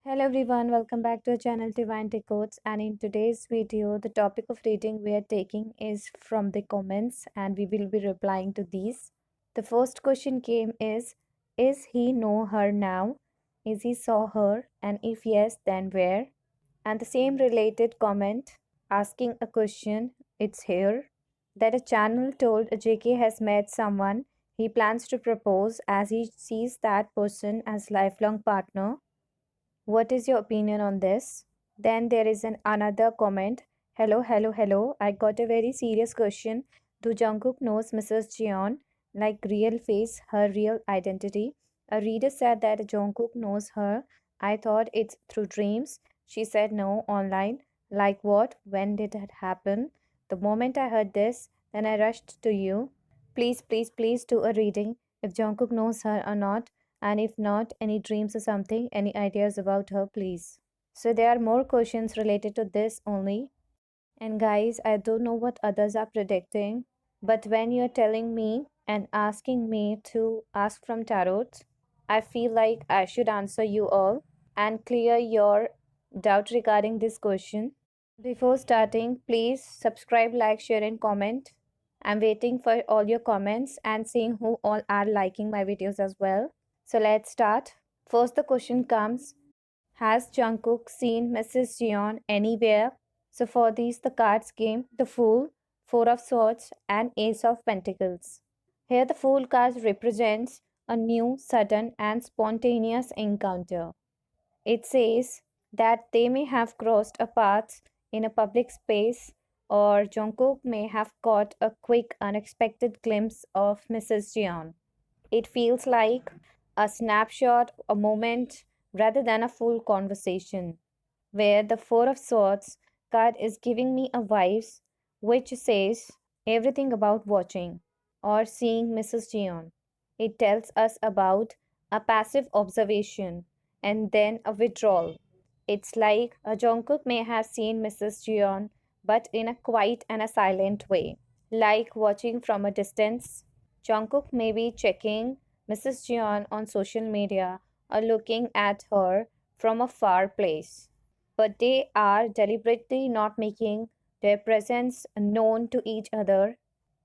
Hello everyone, welcome back to our channel Divine Decodes. And in today's video, the topic of reading we are taking is from the comments, and we will be replying to these. The first question came is he know her now? Is he saw her? And if yes, then where? And the same related comment asking a question, it's here, that a channel told JK has met someone he plans to propose as he sees that person as lifelong partner. What is your opinion on this? Then there is another comment. Hello, hello, hello. I got a very serious question. Do Jungkook knows Mrs.Jeon, like real face, her real identity? A reader said that Jungkook knows her. I thought it's through dreams. She said no, online. Like what? When did it happen? The moment I heard this, then I rushed to you. Please, please, please do a reading if Jungkook knows her or not, and if not, any dreams or something, any ideas about her, please. So there are more questions related to this only. And guys, I don't know what others are predicting, but when you're telling me and asking me to ask from tarot, I feel like I should answer you all and clear your doubt regarding this question. Before starting, please subscribe, like, share, and comment. I'm waiting for all your comments and seeing who all are liking my videos as well. So let's start. First, the question comes, has Jungkook seen Mrs. Jeon anywhere? So for these, the cards came the Fool, Four of Swords, and Ace of Pentacles. Here, the Fool card represents a new, sudden, and spontaneous encounter. It says that they may have crossed a path in a public space, or Jungkook may have caught a quick, unexpected glimpse of Mrs. Jeon. It feels like a snapshot, a moment, rather than a full conversation, where the Four of Swords card is giving me a vibes which says everything about watching or seeing Mrs. Jeon. It tells us about a passive observation and then a withdrawal. It's like a Jungkook may have seen Mrs. Jeon, but in a quiet and a silent way, like watching from a distance. Jungkook may be checking Mrs. Jeon on social media or looking at her from a far place, but they are deliberately not making their presence known to each other.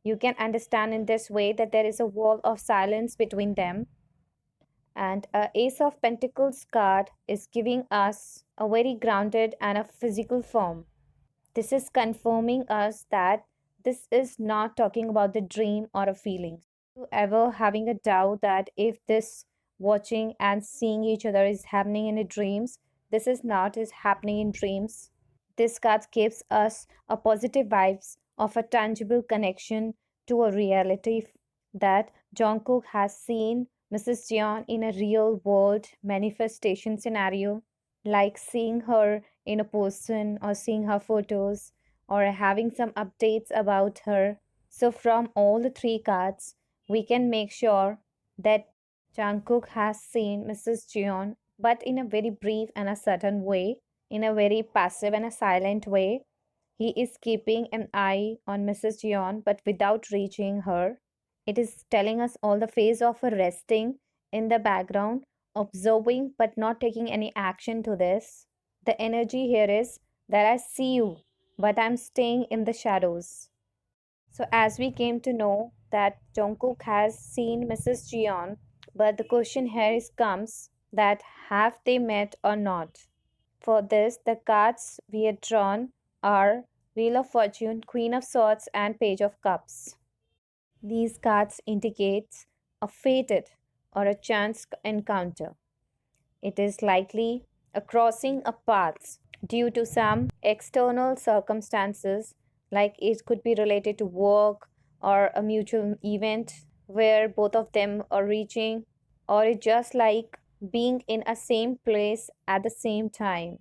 You can understand in this way that there is a wall of silence between them. And a Ace of Pentacles card is giving us a very grounded and a physical form. This is confirming us that this is not talking about the dream or a feeling. You ever having a doubt that if this watching and seeing each other is happening in the dreams, this is not is happening in dreams. This card gives us a positive vibes of a tangible connection to a reality that Jungkook has seen Mrs. Jeon in a real world manifestation scenario, like seeing her in a person or seeing her photos or having some updates about her. So from all the three cards, we can make sure that Jungkook has seen Mrs. Jeon, but in a very brief and a certain way, in a very passive and a silent way. He is keeping an eye on Mrs. Jeon, but without reaching her. It is telling us all the phase of her resting in the background, observing but not taking any action to this. The energy here is that I see you, but I'm staying in the shadows. So as we came to know that Jungkook has seen Mrs. Jeon, but the question here is comes that have they met or not? For this, the cards we had drawn are Wheel of Fortune, Queen of Swords, and Page of Cups. These cards indicate a fated or a chance encounter. It is likely a crossing of paths due to some external circumstances, like it could be related to work or a mutual event where both of them are reaching, or it just like being in a same place at the same time.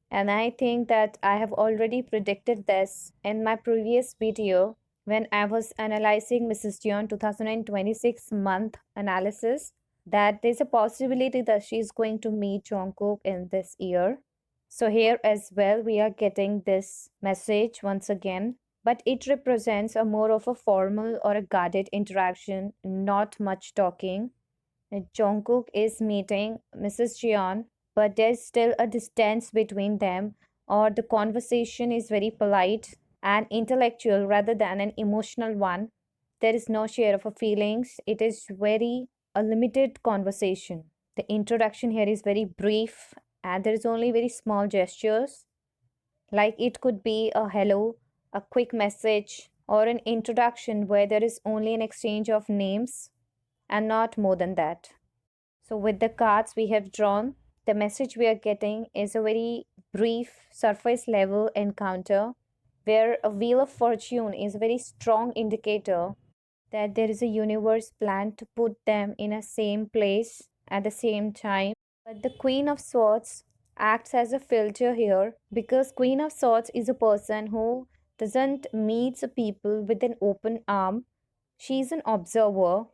And I think that I have already predicted this in my previous video when I was analyzing Mrs. Jeon 2026 month analysis, that there's a possibility that she's going to meet Jungkook in this year. So here as well we are getting this message once again, but it represents a more of a formal or a guarded interaction, not much talking. Jungkook is meeting Mrs. Jeon but there's still a distance between them, or the conversation is very polite and intellectual rather than an emotional one. There is no share of a feelings. It is very a limited conversation. The introduction here is very brief and there is only very small gestures. Like it could be a hello, a quick message, or an introduction where there is only an exchange of names and not more than that. So, with the cards we have drawn, the message we are getting is a very brief, surface level encounter where a wheel of fortune is a very strong indicator that there is a universe plan to put them in a same place at the same time. But the Queen of Swords acts as a filter here because Queen of Swords is a person who doesn't meet the people with an open arm. She's an observer.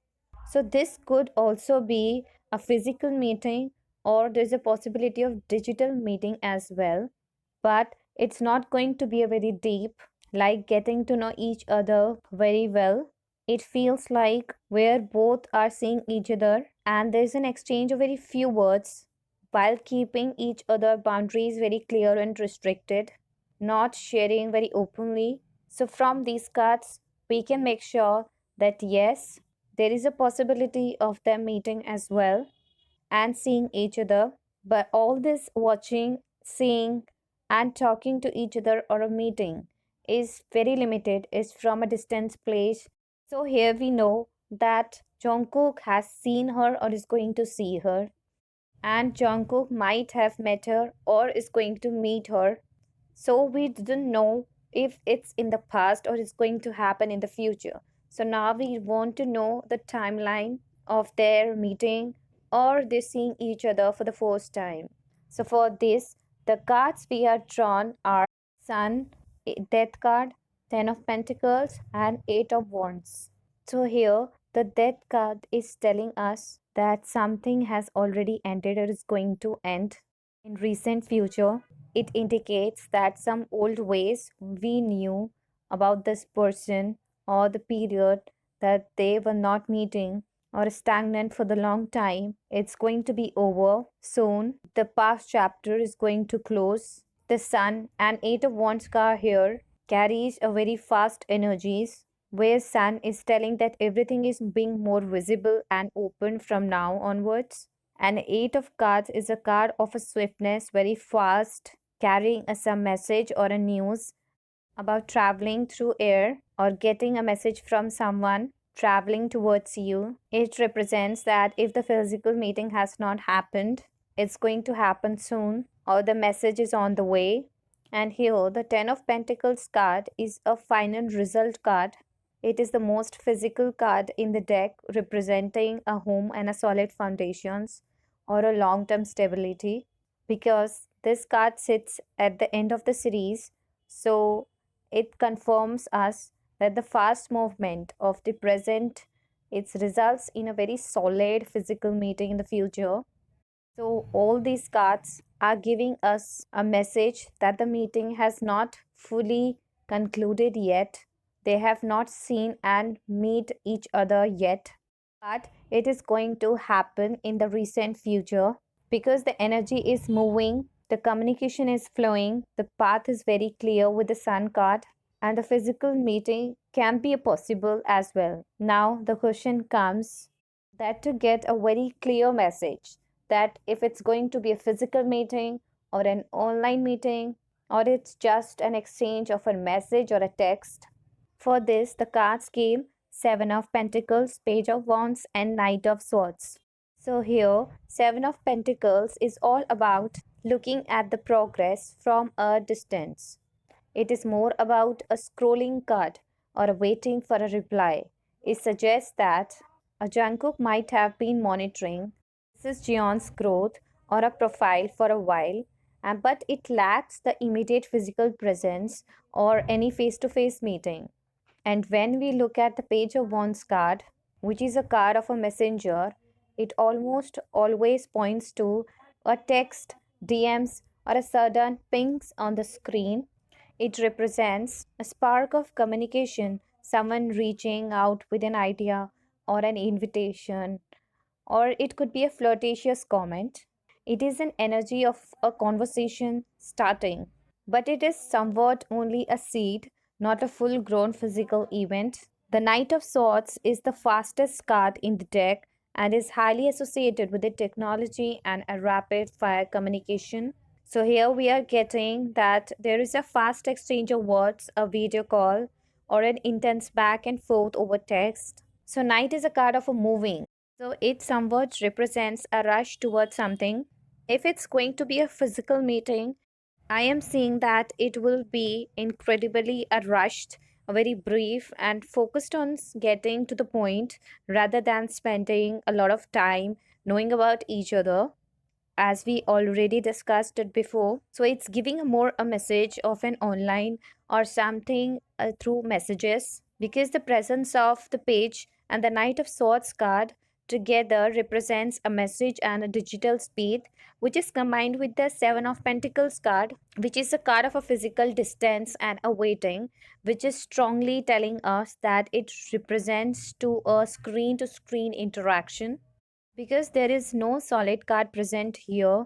So this could also be a physical meeting or there's a possibility of digital meeting as well. But it's not going to be a very deep, like getting to know each other very well. It feels like where both are seeing each other and there's an exchange of very few words while keeping each other boundaries very clear and restricted, not sharing very openly. So from these cards, we can make sure that yes, there is a possibility of them meeting as well and seeing each other. But all this watching, seeing, and talking to each other or a meeting is very limited, is from a distance place. So here we know that Jungkook has seen her or is going to see her, and Jungkook might have met her or is going to meet her. So we didn't know if it's in the past or it's going to happen in the future. So now we want to know the timeline of their meeting or they seeing each other for the first time. So for this, the cards we are drawn are Sun, Death card, Ten of Pentacles, and Eight of Wands. So here, the Death card is telling us that something has already ended or is going to end in recent future. It indicates that some old ways we knew about this person or the period that they were not meeting or stagnant for the long time, it's going to be over soon. The past chapter is going to close. The Sun and Eight of Wands card here carries a very fast energies where Sun is telling that everything is being more visible and open from now onwards. And Eight of Cards is a card of a swiftness, very fast, carrying some message or a news about traveling through air or getting a message from someone traveling towards you. It represents that if the physical meeting has not happened, it's going to happen soon, or the message is on the way. And here, the Ten of Pentacles card is a final result card. It is the most physical card in the deck, representing a home and a solid foundations or a long term stability, because this card sits at the end of the series. So it confirms us that the fast movement of the present, it results in a very solid physical meeting in the future. So all these cards are giving us a message that the meeting has not fully concluded yet. They have not seen and meet each other yet, but it is going to happen in the recent future because the energy is moving, the communication is flowing, the path is very clear with the Sun card, and the physical meeting can be possible as well. Now, the question comes that to get a very clear message that if it's going to be a physical meeting or an online meeting or it's just an exchange of a message or a text. For this, the cards came Seven of Pentacles, Page of Wands, and Knight of Swords. So here, Seven of Pentacles is all about looking at the progress from a distance. It is more about a scrolling card or waiting for a reply. It suggests that a Jungkook might have been monitoring Mrs.Jeon's growth or a profile for a while, and but it lacks the immediate physical presence or any face-to-face meeting. And when we look at the Page of Wands card, which is a card of a messenger, it almost always points to a text, DMs, or a sudden pings on the screen. It represents a spark of communication, someone reaching out with an idea or an invitation, or it could be a flirtatious comment. It is an energy of a conversation starting, but it is somewhat only a seed, not a full grown physical event. The Knight of Swords is the fastest card in the deck and is highly associated with the technology and a rapid fire communication. So here we are getting that there is a fast exchange of words, a video call, or an intense back and forth over text. So Knight is a card of a moving. So it somewhat represents a rush towards something. If it's going to be a physical meeting, I am seeing that it will be incredibly rushed, very brief, and focused on getting to the point rather than spending a lot of time knowing about each other, as we already discussed it before. So it's giving a more a message of an online or something through messages, because the presence of the page and the Knight of Swords card together represents a message and a digital speed, which is combined with the Seven of Pentacles card, which is a card of a physical distance and a waiting, which is strongly telling us that it represents to a screen to screen interaction. Because there is no solid card present here,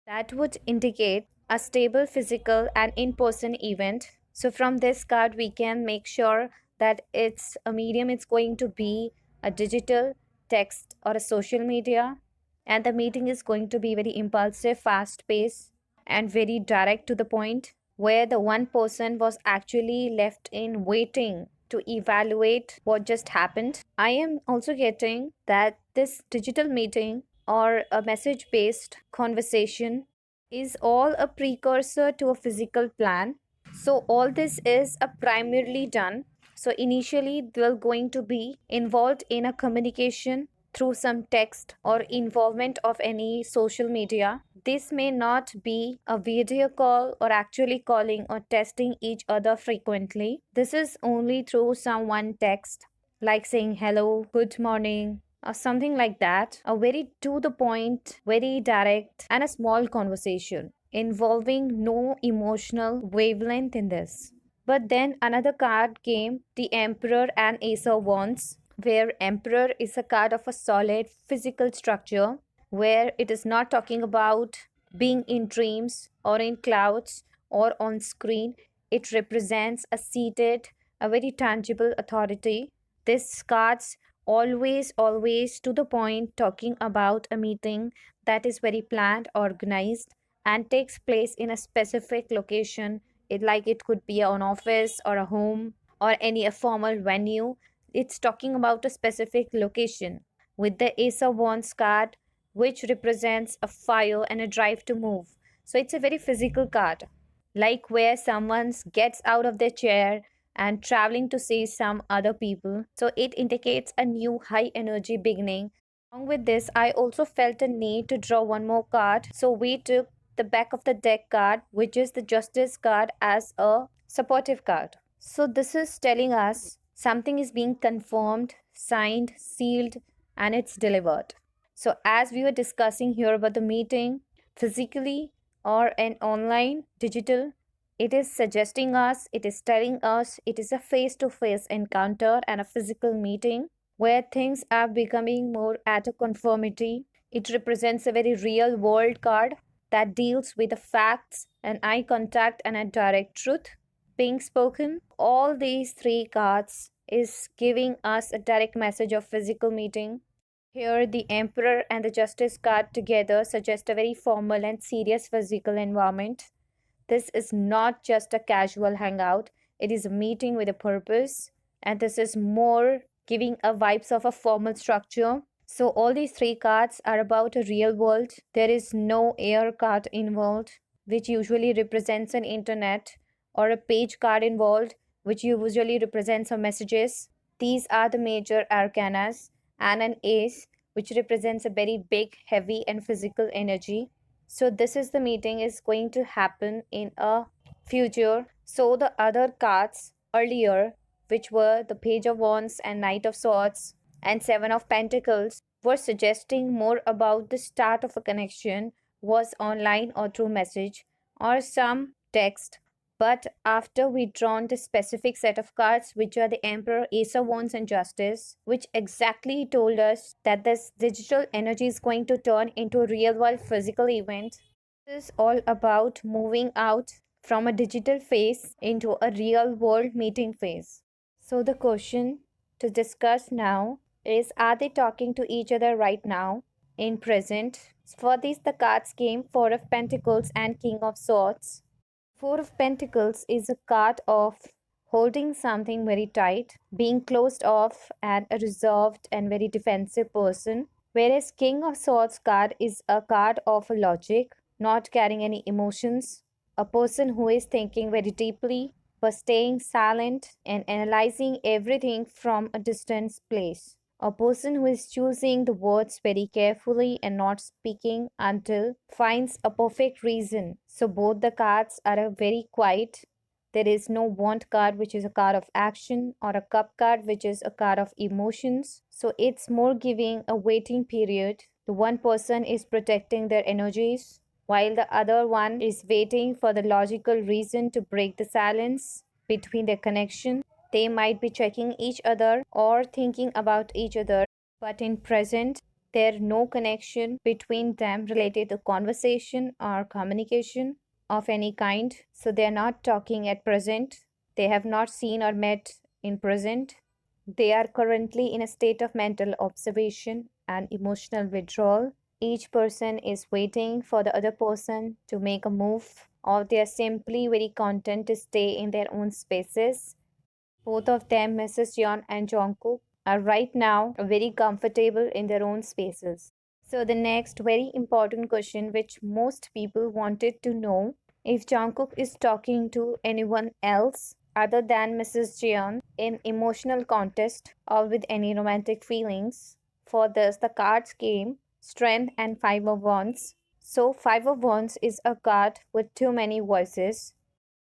that would indicate a stable physical and in person event. So, from this card, we can make sure that it's a medium, it's going to be a digital, text, or a social media. And the meeting is going to be very impulsive, fast paced, and very direct to the point, where the one person was actually left in waiting to evaluate what just happened. I am also getting that this digital meeting or a message based conversation is all a precursor to a physical plan. So, all this is a primarily done. So, initially, they're going to be involved in a communication through some text or involvement of any social media. This may not be a video call or actually calling or testing each other frequently. This is only through some one text, like saying hello, good morning, or something like that. A very to the point, very direct, and a small conversation involving no emotional wavelength in this. But then another card came, the Emperor and Ace of Wands, where Emperor is a card of a solid physical structure, where it is not talking about being in dreams or in clouds or on screen. It represents a seated, a very tangible authority. This cards always to the point, talking about a meeting that is very planned, organized, and takes place in a specific location. It could be an office or a home or any a formal venue. It's talking about a specific location, with the Ace of Wands card, which represents a fire and a drive to move. So it's a very physical card, like where someone gets out of their chair and traveling to see some other people. So it indicates a new high energy beginning. Along with this, I also felt a need to draw one more card. So we took the back of the deck card, which is the Justice card, as a supportive card. So this is telling us something is being confirmed, signed, sealed, and it's delivered. So as we were discussing here about the meeting, physically or an online, digital, it is suggesting us, it is telling us it is a face to face encounter and a physical meeting where things are becoming more at a conformity. It represents a very real world card that deals with the facts and eye contact and a direct truth being spoken. All these three cards is giving us a direct message of physical meeting. Here, the Emperor and the Justice card together suggest a very formal and serious physical environment. This is not just a casual hangout, it is a meeting with a purpose, and this is more giving a vibes of a formal structure. So all these three cards are about a real world. There is no air card involved, which usually represents an internet, or a page card involved, which usually represents some messages. These are the major arcanas, and an ace, which represents a very big, heavy, and physical energy. So this is the meeting is going to happen in a future. So the other cards earlier, which were the Page of Wands and Knight of Swords and Seven of Pentacles, were suggesting more about the start of a connection, was online or through message or some text But after we drawn the specific set of cards, which are the Emperor, Ace of Wands, and Justice, which exactly told us that this digital energy is going to turn into a real world physical event. This is all about moving out from a digital phase into a real world meeting phase. So the question to discuss now is, are they talking to each other right now in present? For this the cards came Four of Pentacles and King of Swords. Four of Pentacles is a card of holding something very tight, being closed off, and a reserved and very defensive person. Whereas King of Swords card is a card of logic, not carrying any emotions. A person who is thinking very deeply but staying silent and analyzing everything from a distant place. A person who is choosing the words very carefully and not speaking until finds a perfect reason. So both the cards are a very quiet. There is no want card, which is a card of action, or a cup card, which is a card of emotions. So it's more giving a waiting period. The one person is protecting their energies, while the other one is waiting for the logical reason to break the silence between their connection. They might be checking each other or thinking about each other, but in present, there no connection between them related to conversation or communication of any kind. So they are not talking at present. They have not seen or met in present. They are currently in a state of mental observation and emotional withdrawal. Each person is waiting for the other person to make a move, or they are simply very content to stay in their own spaces. Both of them, Mrs.Jeon and Jungkook, are right now very comfortable in their own spaces. So the next very important question which most people wanted to know, if Jungkook is talking to anyone else other than Mrs. Jeon in emotional contest or with any romantic feelings. For this the cards came Strength and Five of Wands. So Five of Wands is a card with too many voices.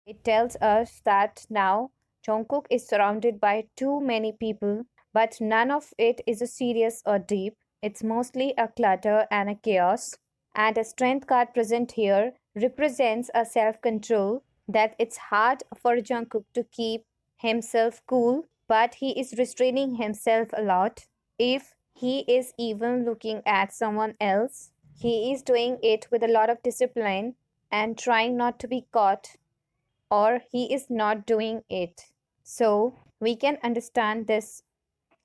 It tells us that now Jungkook is surrounded by too many people, but none of it is a serious or deep. It's mostly a clutter and a chaos. And a strength card present here represents a self control, that it's hard for Jungkook to keep himself cool, but he is restraining himself a lot. If he is even looking at someone else, he is doing it with a lot of discipline and trying not to be caught, or he is not doing it. So we can understand this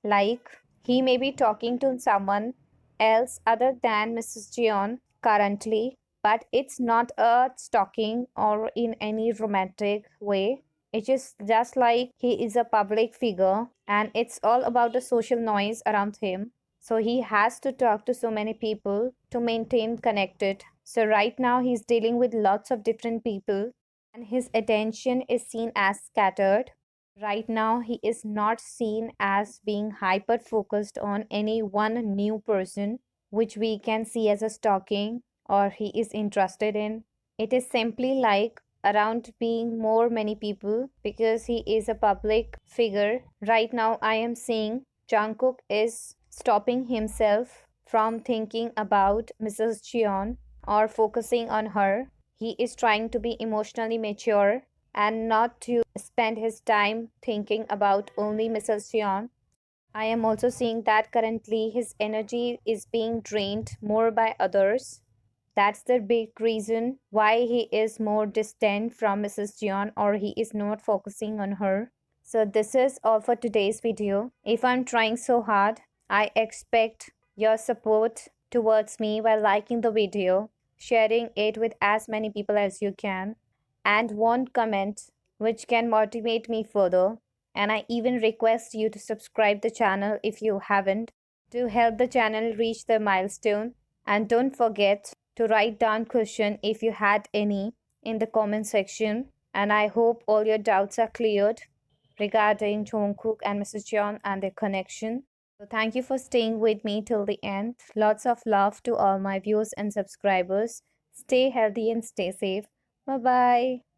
like he may be talking to someone else other than Mrs. Jeon currently, but it's not a stalking or in any romantic way. It is just like he is a public figure and it's all about the social noise around him. So he has to talk to so many people to maintain connected. So right now he's dealing with lots of different people and his attention is seen as scattered. Right now, he is not seen as being hyper focused on any one new person, which we can see as a stalking or he is interested in. It is simply like around being more many people because he is a public figure. Right now, I am seeing Jungkook is stopping himself from thinking about Mrs. Jeon or focusing on her. He is trying to be emotionally mature and not to spend his time thinking about only Mrs. Jeon. I am also seeing that currently his energy is being drained more by others. That's the big reason why he is more distant from Mrs. Jeon or he is not focusing on her. So this is all for today's video. If I'm trying so hard, I expect your support towards me by liking the video, sharing it with as many people as you can, and one comment which can motivate me further. And I even request you to subscribe the channel if you haven't to help the channel reach the milestone. And don't forget to write down question if you had any in the comment section. And I hope all your doubts are cleared regarding Jungkook and Mrs. Jeon and their connection. So thank you for staying with me till the end. Lots of love to all my viewers and subscribers. Stay healthy and stay safe. Bye bye.